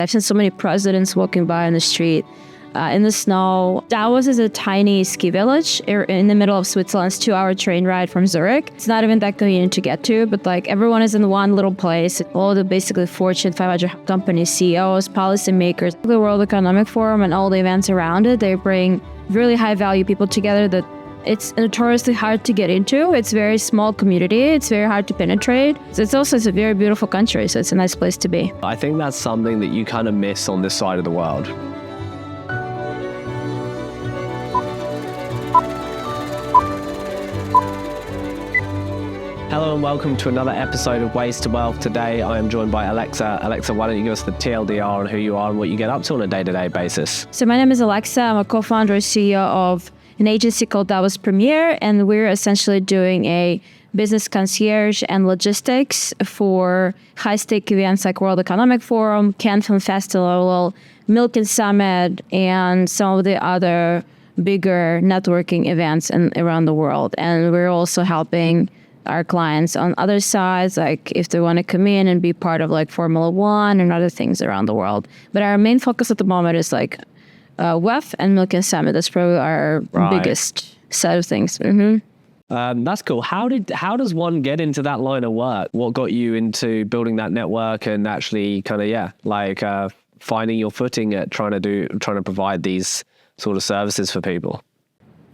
I've seen so many presidents walking by on the street in the snow. Davos is a tiny ski village in the middle of Switzerland. It's a 2-hour train ride from Zurich. It's not even that convenient to get to, but like everyone is in one little place. All the basically Fortune 500 companies, CEOs, policymakers, the World Economic Forum and all the events around it, they bring really high value people together that it's notoriously hard to get into. It's a very small community. It's very hard to penetrate. It's a very beautiful country, so it's a nice place to be. I think that's something that you kind of miss on this side of the world. Hello and welcome to another episode of Ways to Wealth. Today I am joined by Alexa. Alexa, why don't you give us the TLDR on who you are and what you get up to on a day-to-day basis? So my name is Alexa. I'm a co-founder and CEO of an agency called Davos Premier, and we're essentially doing a business concierge and logistics for high-stake events like World Economic Forum, Cannes Film Festival, Milken Summit, and some of the other bigger networking events around the world. And we're also helping our clients on other sides, like if they want to come in and be part of like Formula One and other things around the world. But our main focus at the moment is like WEF and Milken Summit. That's probably our biggest set of things. Mm-hmm. That's cool. How does one get into that line of work? What got you into building that network and actually kind of finding your footing at trying to provide these sort of services for people?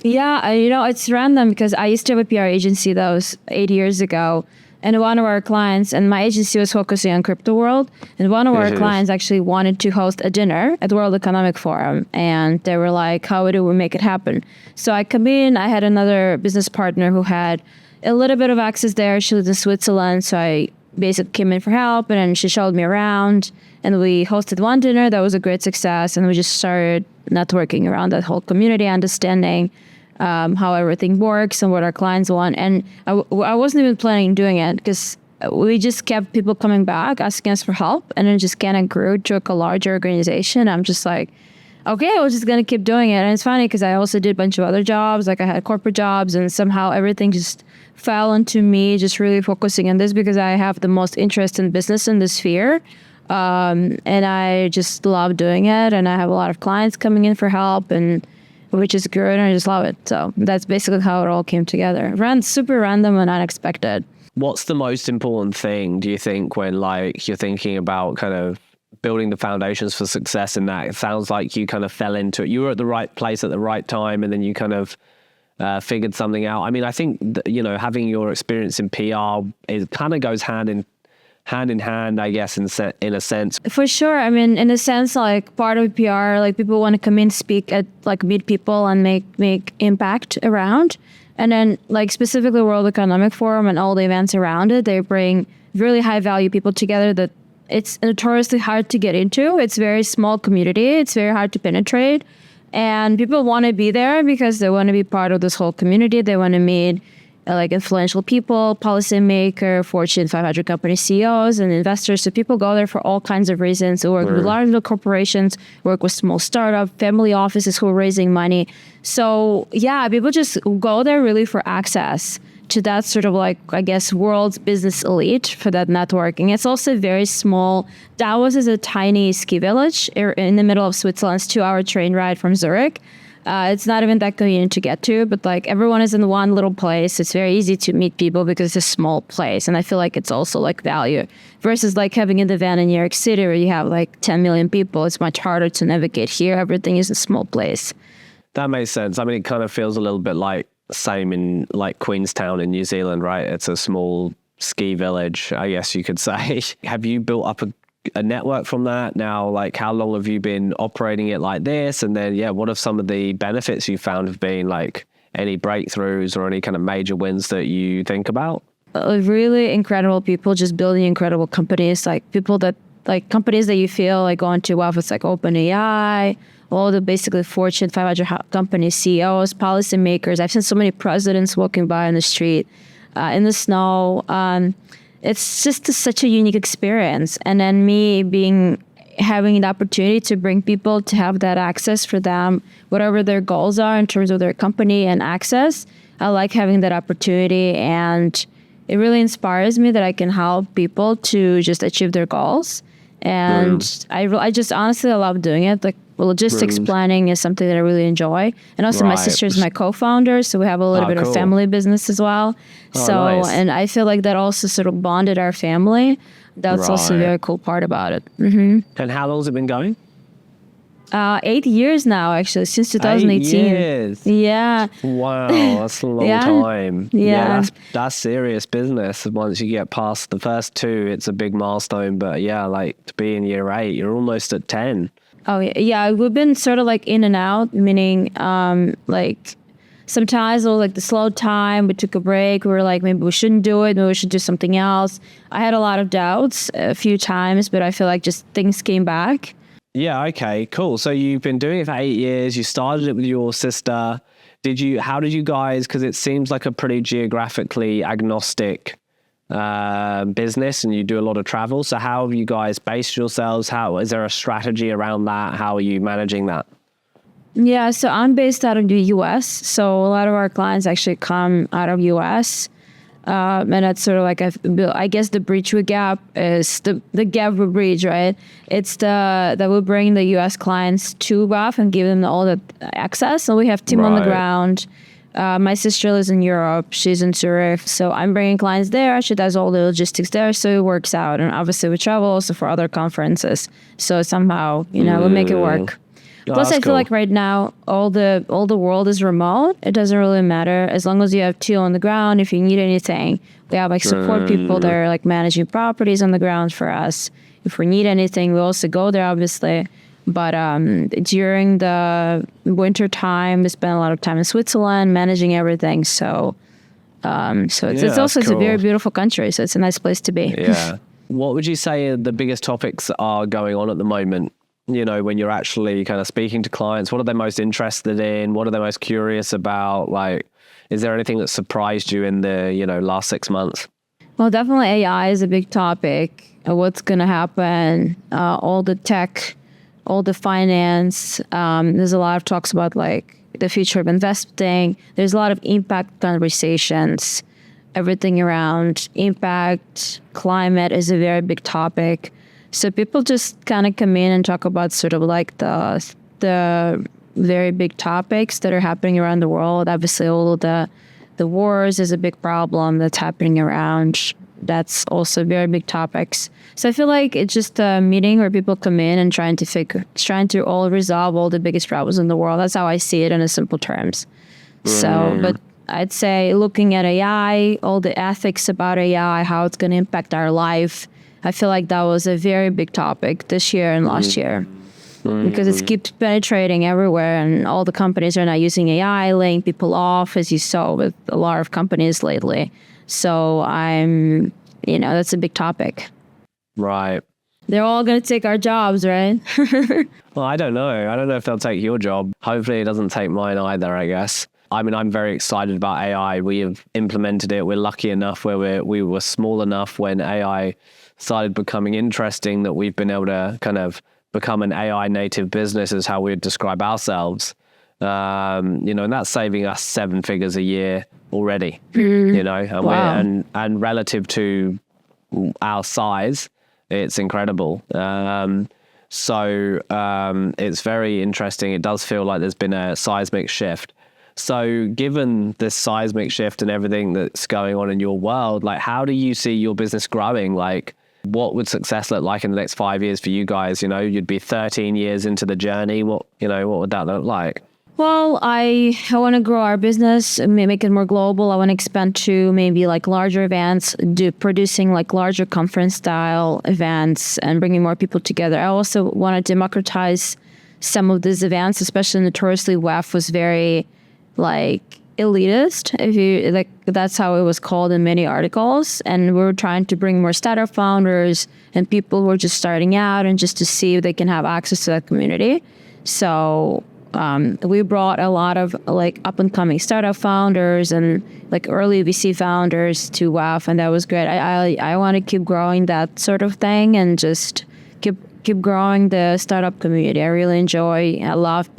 Yeah, it's random because I used to have a PR agency that was 8 years ago. And one of our clients, and my agency was focusing on crypto world, and one of our clients actually wanted to host a dinner at the World Economic Forum. And they were like, how do we make it happen? So I come in, I had another business partner who had a little bit of access there. She lived in Switzerland, so I basically came in for help, and then she showed me around. And we hosted one dinner that was a great success, and we just started networking around that whole community, understanding how everything works and what our clients want. And I wasn't even planning on doing it because we just kept people coming back, asking us for help, and then just kind of grew to a larger organization. I'm just like, okay, I was just going to keep doing it. And it's funny because I also did a bunch of other jobs, like I had corporate jobs, and somehow everything just fell into me just really focusing on this because I have the most interest in business in this sphere. And I just love doing it. And I have a lot of clients coming in for help, and which is good, and I just love it. So that's basically how it all came together. Super random and unexpected. What's the most important thing, do you think, when you're thinking about kind of building the foundations for success in that? It sounds like you kind of fell into it. You were at the right place at the right time, and then you kind of figured something out. I mean, I think that, having your experience in PR, it kind of goes hand in hand, I guess, in a sense. For sure. I mean, in a sense, like part of PR, like people want to come in, speak at, like meet people and make impact around. And then like specifically World Economic Forum and all the events around it, they bring really high value people together that it's notoriously hard to get into. It's a very small community. It's very hard to penetrate. And people want to be there because they want to be part of this whole community. They want to meet like influential people, policymakers, Fortune 500 company CEOs and investors. So people go there for all kinds of reasons. They work with large corporations, work with small startup, family offices who are raising money. So yeah, people just go there really for access to that sort of like, I guess, world's business elite for that networking. It's also very small. Davos is a tiny ski village in the middle of Switzerland. It's a 2-hour train ride from Zurich. It's not even that convenient to get to, but like everyone is in one little place. It's very easy to meet people because it's a small place. And I feel like it's also like value versus like having an event in New York City where you have like 10 million people. It's much harder to navigate. Here, everything is a small place. That makes sense. I mean, it kind of feels a little bit like same in like Queenstown in New Zealand, right? It's a small ski village, I guess you could say. Have you built up a network from that now? Like how long have you been operating it like this? And then, what have some of the benefits you found have been, like any breakthroughs or any kind of major wins that you think about? Really incredible people just building incredible companies, like people that like companies that you feel like going to, well, it's like OpenAI, all the basically Fortune 500 companies, CEOs, policymakers. I've seen so many presidents walking by on the street in the snow. It's just such a unique experience. And then me having the opportunity to bring people to have that access for them, whatever their goals are in terms of their company and access. I like having that opportunity, and it really inspires me that I can help people to just achieve their goals. And I just honestly I love doing it. Like logistics planning is something that I really enjoy. And also my sister is my co-founder, so we have a little bit of family business as well. Nice. And I feel like that also sort of bonded our family. That's also a very cool part about it. Mm-hmm. And how long has it been going? 8 years now, actually, since 2018. 8 years. Yeah. Wow, that's a long time. Yeah. That's serious business. Once you get past the first 2, it's a big milestone. But yeah, like to be in year 8, you're almost at 10. Oh yeah. We've been sort of like in and out, meaning like sometimes it was like the slow time. We took a break. We were like, maybe we shouldn't do it. Maybe we should do something else. I had a lot of doubts a few times, but I feel like just things came back. Yeah, okay, cool. So you've been doing it for 8 years. You started it with your sister. How did you guys, because it seems like a pretty geographically agnostic business and you do a lot of travel. So how have you guys based yourselves? Is there a strategy around that? How are you managing that? Yeah, so I'm based out of the US. So a lot of our clients actually come out of US. And that's sort of like, I guess the bridge we gap is the gap we bridge, right? It's that we bring the US clients to WAF and give them all the access. So we have team on the ground. My sister lives in Europe. She's in Zurich. So I'm bringing clients there. She does all the logistics there. So it works out. And obviously we travel also for other conferences. So somehow, we make it work. Plus, I feel like right now, all the world is remote. It doesn't really matter as long as you have 2 on the ground. If you need anything, we have like support people that are like managing properties on the ground for us. If we need anything, we also go there, obviously. But during the winter time, we spend a lot of time in Switzerland managing everything. So it's also it's a very beautiful country. So it's a nice place to be. Yeah. What would you say the biggest topics are going on at the moment? When you're actually kind of speaking to clients, what are they most interested in? What are they most curious about? Like, is there anything that surprised you in the, last 6 months? Well, definitely AI is a big topic. What's going to happen? All the tech, all the finance. There's a lot of talks about like the future of investing. There's a lot of impact conversations. Everything around impact, climate is a very big topic. So people just kind of come in and talk about sort of like the very big topics that are happening around the world. Obviously, all of the wars is a big problem that's happening around. That's also very big topics. So I feel like it's just a meeting where people come in and trying to all resolve all the biggest problems in the world. That's how I see it in simple terms. So, but I'd say looking at AI, all the ethics about AI, how it's going to impact our life. I feel like that was a very big topic this year and last year because it keeps penetrating everywhere and all the companies are now using AI, laying people off, as you saw with a lot of companies lately. So that's a big topic. Right. They're all going to take our jobs, right? Well, I don't know. I don't know if they'll take your job. Hopefully it doesn't take mine either, I guess. I mean, I'm very excited about AI. We have implemented it. We're lucky enough where we were small enough when AI started becoming interesting that we've been able to kind of become an AI native business is how we'd describe ourselves. And that's saving us 7 figures a year already, and and relative to our size, it's incredible. So it's very interesting. It does feel like there's been a seismic shift. So given this seismic shift and everything that's going on in your world, like how do you see your business growing? Like what would success look like in the next 5 years for you guys? You'd be 13 years into the journey. What would that look like? Well, I want to grow our business, make it more global. I want to expand to maybe like larger events, producing like larger conference style events and bringing more people together. I also want to democratize some of these events, especially notoriously WEF was very like elitist, if you like, that's how it was called in many articles. And we were trying to bring more startup founders and people who are just starting out and just to see if they can have access to that community. So we brought a lot of like up and coming startup founders and like early VC founders to WAF, and that was great. I want to keep growing that sort of thing and just keep growing the startup community. I really enjoy. I love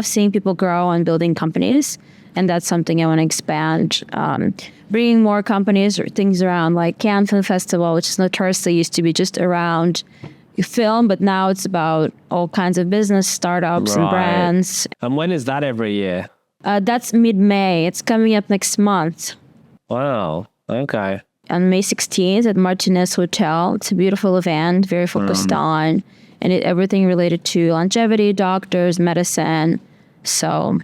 seeing people grow and building companies, and that's something I want to expand. Bringing more companies or things around like Cannes Film Festival, which is notoriously used to be just around film, but now it's about all kinds of business startups and brands. And when is that every year? That's mid-May. It's coming up next month. Wow. Okay. On May 16th at Martinez Hotel. It's a beautiful event, very focused on everything related to longevity, doctors, medicine. So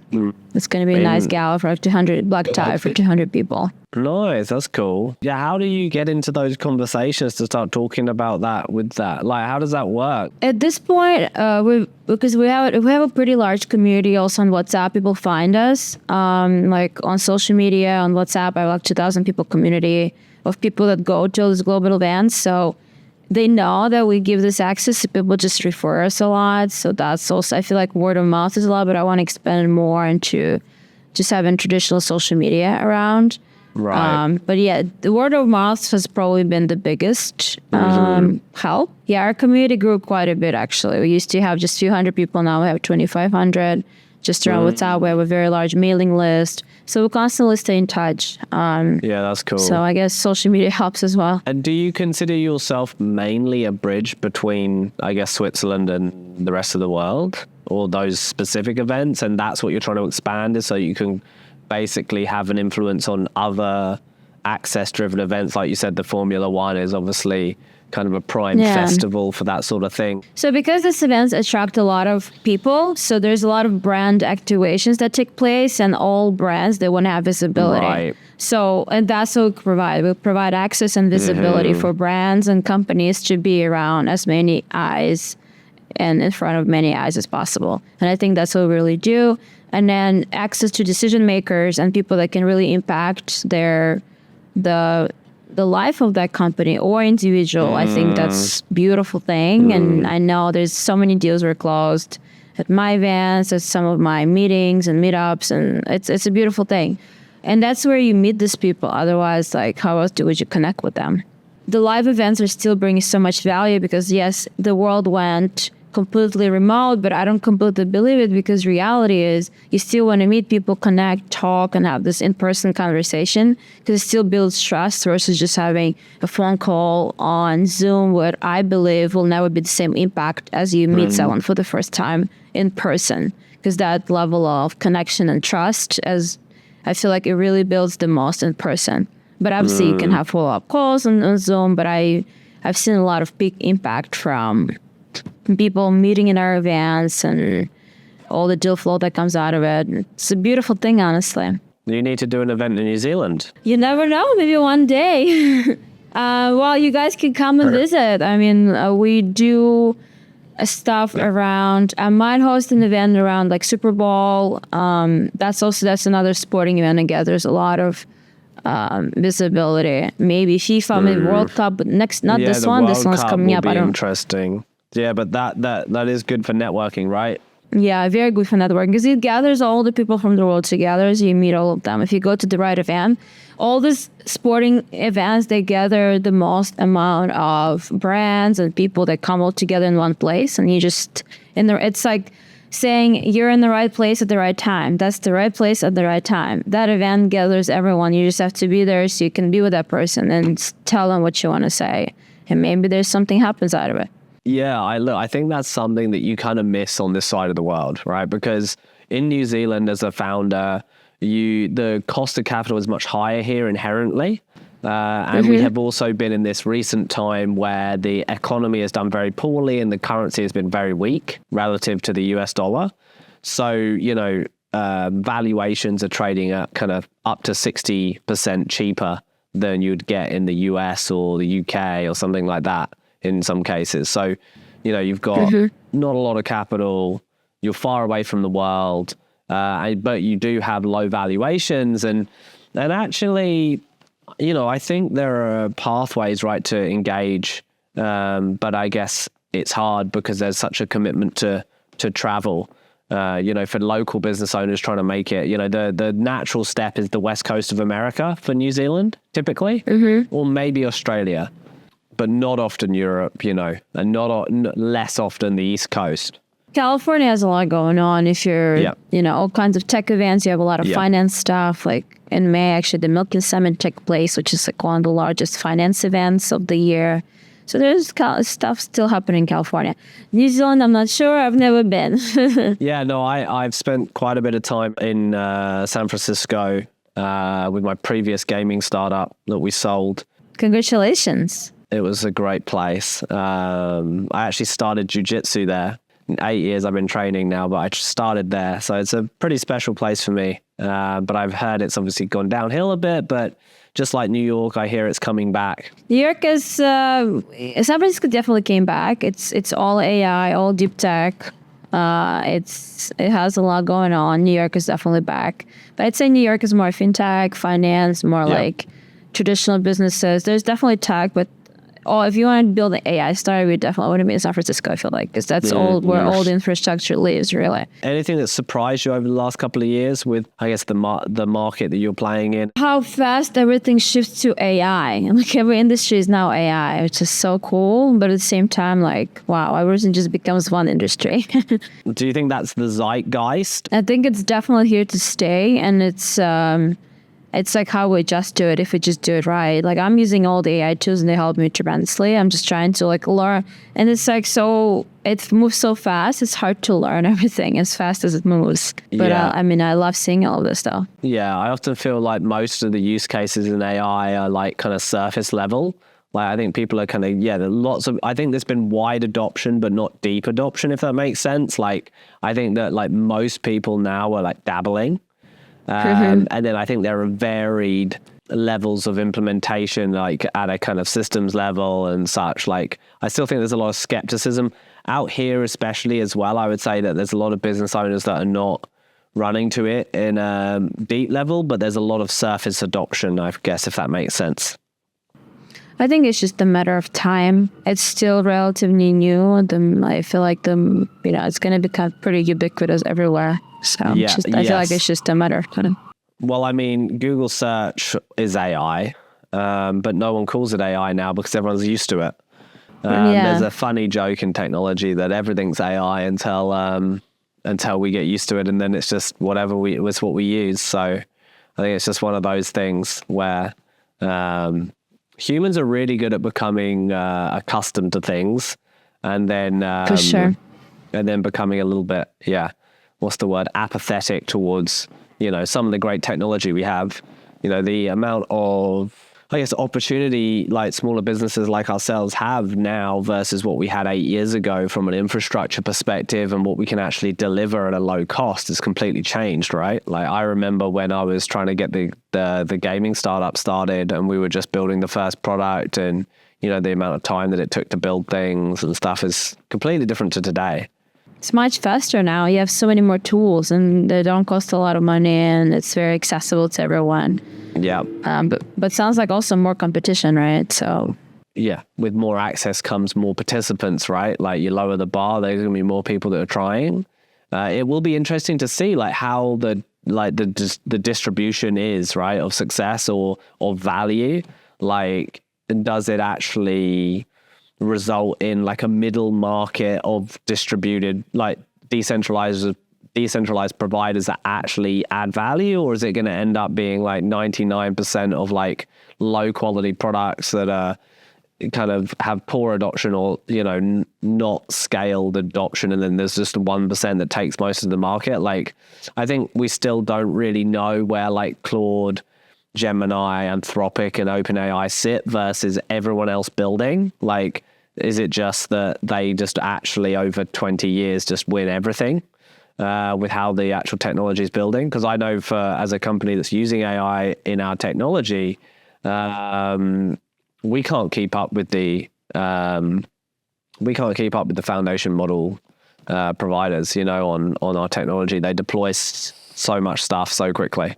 it's going to be a nice gala for 200, black tie for 200 people. Nice, that's cool. Yeah, how do you get into those conversations to start talking about that with that? Like, how does that work? At this point, because we have a pretty large community also on WhatsApp. People find us like on social media, on WhatsApp. I have like 2,000 people community of people that go to those global events. So they know that we give this access, so people just refer us a lot. So that's also, I feel like word of mouth is a lot, but I want to expand it more into just having traditional social media around. Right. But yeah, the word of mouth has probably been the biggest help. Yeah, our community grew quite a bit, actually. We used to have just a few hundred people. Now we have 2,500 just around WhatsApp. We have a very large mailing list. So we constantly stay in touch. Yeah, that's cool. So I guess social media helps as well. And do you consider yourself mainly a bridge between, I guess, Switzerland and the rest of the world, or those specific events? And that's what you're trying to expand, is so you can basically have an influence on other access-driven events. Like you said, the Formula One is obviously kind of a prime festival for that sort of thing. So because these events attract a lot of people, so there's a lot of brand activations that take place, and all brands, they want to have visibility. Right. So, and that's what we provide. We provide access and visibility for brands and companies to be around as many eyes and in front of many eyes as possible. And I think that's what we really do. And then access to decision makers and people that can really impact the life of that company or individual. I think that's a beautiful thing. And I know there's so many deals were closed at my events, at some of my meetings and meetups, and it's a beautiful thing. And that's where you meet these people. Otherwise, like, how else would you connect with them? The live events are still bringing so much value because, yes, the world went completely remote, but I don't completely believe it, because reality is you still want to meet people, connect, talk, and have this in-person conversation, because it still builds trust versus just having a phone call on Zoom, what I believe will never be the same impact as you meet someone for the first time in person, because that level of connection and trust, as I feel like it really builds the most in person. But obviously you can have follow-up calls on Zoom, but I've seen a lot of big impact from people meeting in our events and all the deal flow that comes out of it. It's a beautiful thing, honestly. You need to do an event in New Zealand. You never know, maybe one day. Well, you guys can come and visit. I mean, we do stuff around, I might host an event around like Super Bowl. That's another sporting event again. There's a lot of visibility. Maybe FIFA, maybe World Cup, but this one's coming up. I don't. Interesting. Yeah, but that is good for networking, right? Yeah, very good for networking, because it gathers all the people from the world together, so you meet all of them. If you go to the right event, all these sporting events, they gather the most amount of brands and people that come all together in one place, and it's like saying you're in the right place at the right time. That's the right place at the right time. That event gathers everyone. You just have to be there so you can be with that person and tell them what you want to say, and maybe there's something happens out of it. Yeah, I think that's something that you kind of miss on this side of the world, right? Because in New Zealand, as a founder, the cost of capital is much higher here inherently. And we have also been in this recent time where the economy has done very poorly and the currency has been very weak relative to the US dollar. So, valuations are trading at kind of up to 60% cheaper than you'd get in the US or the UK or something like that in some cases. So, you've got not a lot of capital, you're far away from the world, but you do have low valuations. And actually, I think there are pathways, right, to engage. But I guess it's hard because there's such a commitment to travel. For local business owners trying to make it, the natural step is the West Coast of America for New Zealand, typically, or maybe Australia, but not often Europe, and less often the East Coast. California has a lot going on. If you're, all kinds of tech events, you have a lot of finance stuff. Like in May, actually, the Milken Summit took place, which is like one of the largest finance events of the year. So there's stuff still happening in California. New Zealand, I'm not sure. I've never been. Yeah, no, I've spent quite a bit of time in San Francisco with my previous gaming startup that we sold. Congratulations. It was a great place. I actually started jiu-jitsu there. In 8 years I've been training now, but I started there. So it's a pretty special place for me. But I've heard it's obviously gone downhill a bit, but just like New York, I hear it's coming back. New York is, San Francisco definitely came back. It's all AI, all deep tech. It has a lot going on. New York is definitely back. But I'd say New York is more fintech, finance, more like traditional businesses. There's definitely tech, but if you want to build an AI startup, we definitely want to be in San Francisco, I feel like, because that's where all the infrastructure lives, really. Anything that surprised you over the last couple of years with, I guess, the market that you're playing in? How fast everything shifts to AI. Like every industry is now AI, which is so cool. But at the same time, like, wow, everything just becomes one industry. Do you think that's the zeitgeist? I think it's definitely here to stay, and it's like how we adjust to it if we just do it right. Like I'm using all the AI tools and they help me tremendously. I'm just trying to like learn. And it's like, it moves so fast. It's hard to learn everything as fast as it moves. But I love seeing all of this stuff. Yeah, I often feel like most of the use cases in AI are like kind of surface level. Like I think people are kind of, I think there's been wide adoption, but not deep adoption, if that makes sense. Like I think that like most people now are like dabbling. And then I think there are varied levels of implementation, like at a kind of systems level and such. Like, I still think there's a lot of skepticism out here, especially as well. I would say that there's a lot of business owners that are not running to it in a deep level, but there's a lot of surface adoption, I guess, if that makes sense. I think it's just a matter of time. It's still relatively new. I feel like it's going to become pretty ubiquitous everywhere. So I feel like it's just a matter of time. Well, I mean, Google search is AI, but no one calls it AI now because everyone's used to it. There's a funny joke in technology that everything's AI until we get used to it, and then it's just what we use. So I think it's just one of those things where humans are really good at becoming accustomed to things, and then for sure, and then becoming a little bit apathetic towards some of the great technology we have. The amount of, I guess, opportunity like smaller businesses like ourselves have now versus what we had 8 years ago from an infrastructure perspective, and what we can actually deliver at a low cost has completely changed, right? Like I remember when I was trying to get the gaming startup started, and we were just building the first product, and the amount of time that it took to build things and stuff is completely different to today. It's much faster now. You have so many more tools, and they don't cost a lot of money, and it's very accessible to everyone. Yeah. But sounds like also more competition, right? So yeah, with more access comes more participants, right? Like you lower the bar, there's going to be more people that are trying. It will be interesting to see like how the distribution is, right, of success or value. Like, does it actually result in like a middle market of distributed, like decentralized providers that actually add value, or is it going to end up being like 99% of like low quality products that are kind of have poor adoption or not scaled adoption, and then there's just 1% that takes most of the market? Like I think we still don't really know where like Claude, Gemini, Anthropic, and OpenAI sit versus everyone else building. Like, is it just that they just actually over 20 years just win everything with how the actual technology is building? Because I know as a company that's using AI in our technology, we can't keep up with the foundation model providers, on our technology. They deploy so much stuff so quickly.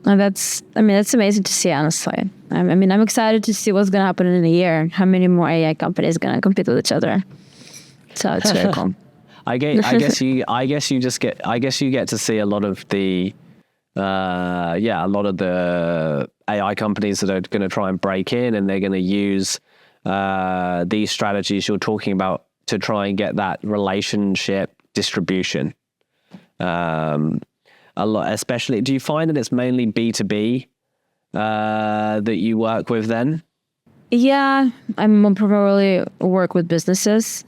And that's amazing to see, honestly. I'm excited to see what's going to happen in a year. How many more AI companies are going to compete with each other? So it's very cool. I guess you get to see a lot of the AI companies that are going to try and break in, and they're going to use these strategies you're talking about to try and get that relationship distribution. A lot, especially, do you find that it's mainly B2B that you work with then? Yeah, I'm probably work with businesses,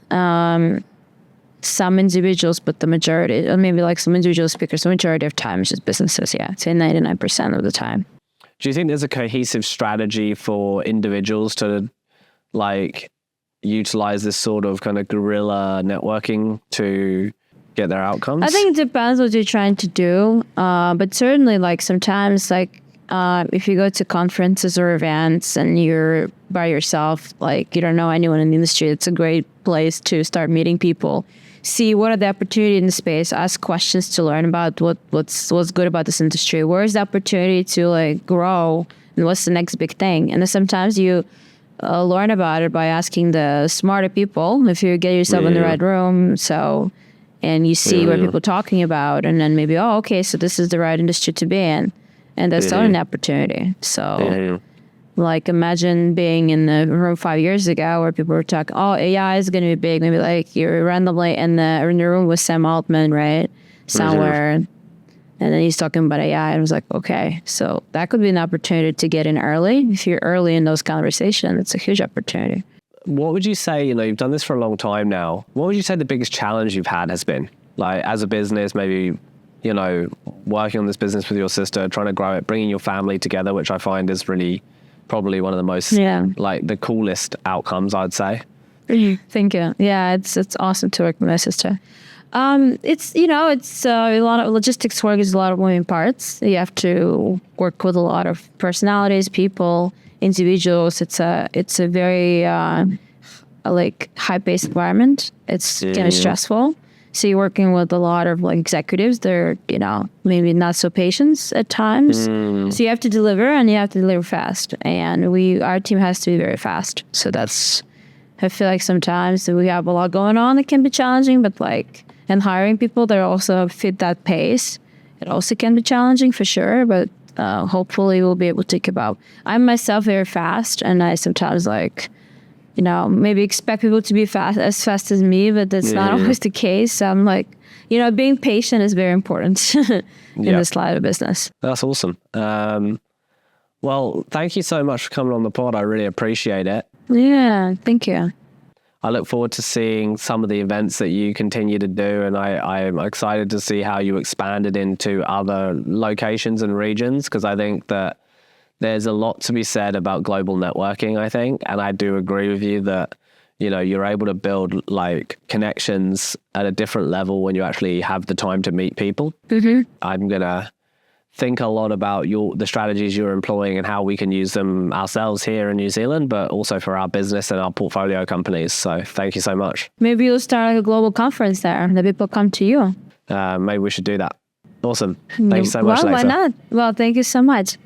some individuals, but the majority, or maybe like some individual speakers, the majority of time is just businesses. Yeah, I'd say 99% of the time. Do you think there's a cohesive strategy for individuals to like utilize this sort of kind of guerrilla networking to get their outcomes? I think it depends what you're trying to do, but certainly like sometimes like if you go to conferences or events and you're by yourself, like you don't know anyone in the industry, it's a great place to start meeting people, see what are the opportunities in the space, ask questions to learn about what's good about this industry, where's the opportunity to like grow, and what's the next big thing. And then sometimes you learn about it by asking the smarter people if you get yourself in the right room. So, and you see what people are talking about, and then maybe, oh, okay, so this is the right industry to be in. And that's not an opportunity. So, like, imagine being in the room 5 years ago where people were talking, oh, AI is going to be big. Maybe like you're randomly in the room with Sam Altman, right? Somewhere. And then he's talking about AI. And I was like, okay, so that could be an opportunity to get in early. If you're early in those conversations, it's a huge opportunity. What would you say, you've done this for a long time now. What would you say the biggest challenge you've had has been? Like, as a business, maybe, working on this business with your sister, trying to grow it, bringing your family together, which I find is really probably one of the most, like, the coolest outcomes, I'd say. Thank you. Yeah, it's awesome to work with my sister. It's a lot of logistics work is a lot of moving parts. You have to work with a lot of personalities, people, individuals. It's a very like high-paced environment. It's kind of stressful. So you're working with a lot of like executives. They're maybe not so patient at times. So you have to deliver, and you have to deliver fast. And our team has to be very fast. So I feel like sometimes we have a lot going on. It can be challenging, but and hiring people that also fit that pace, it also can be challenging for sure. But hopefully we'll be able to keep up. I'm myself very fast, and I sometimes maybe expect people to be as fast as me, but that's not always the case. So I'm like, being patient is very important in this line of business. That's awesome. Well, thank you so much for coming on the pod. I really appreciate it. Yeah, thank you. I look forward to seeing some of the events that you continue to do, and I'm excited to see how you expanded into other locations and regions, because I think that there's a lot to be said about global networking, I think. And I do agree with you that, you're able to build like connections at a different level when you actually have the time to meet people. I'm going to think a lot about the strategies you're employing and how we can use them ourselves here in New Zealand, but also for our business and our portfolio companies. So thank you so much. Maybe you'll start a global conference there that people come to you. Maybe we should do that. Awesome. Thank you so much, Well, Alexa. why not? Well, thank you so much.